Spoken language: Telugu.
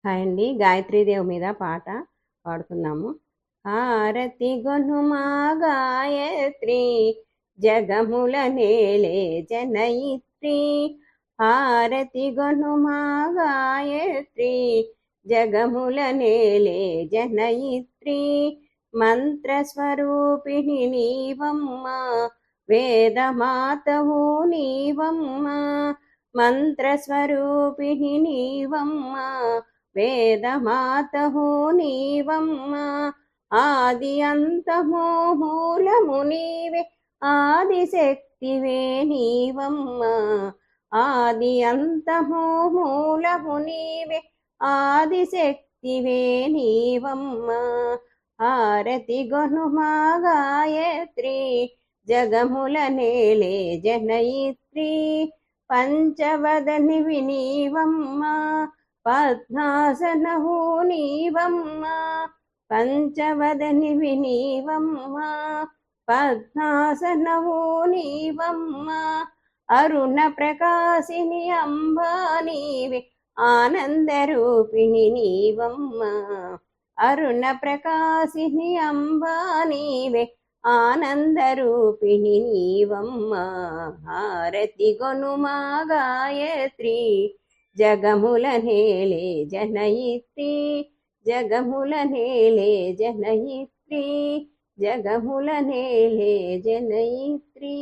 హాయ్ అండి. గాయత్రీదేవి మీద పాట పాడుతున్నాము. హారతి గొనుమా గాయత్రి జగముల నేలే జనయిత్రి. హారతి గొనుమా గాయత్రి జగముల నేలే జనయిత్రి. మంత్రస్వరూపిణి నీవమ్మ, వేదమాతవు నీవమ్మ. మంత్రస్వరూపిణి నీవమ్మ, వేదమాతహు నీవమ్మ. ఆది అంతము మూలము నీవే, ఆదిశక్తివే నీవమ్మ. ఆది అంతము మూలము నీవే, ఆదిశక్తివే నీవమ్మ. హారతి గొనుమా గాయత్రి జగముల నేలే జనయిత్రి. పంచవదనివి నీవమ్మ, పద్మాసనహు నీవమ్మ. పంచవదనివి నీవమ్మ, పద్మాసనహు నీవమ్మ. అరుణ ప్రకాశిని అంబా నీవే, ఆనందరూపిణి నీవమ్మ. అరుణ ప్రకాశిని అంబా నీవే, ఆనందరూపిణి నీవమ్మ. హారతి గొనుమా గాయత్రి జగముల నేలే జనయిత్రి. జగముల నేలే జనయిత్రి. జగముల నేలే జనయిత్రి.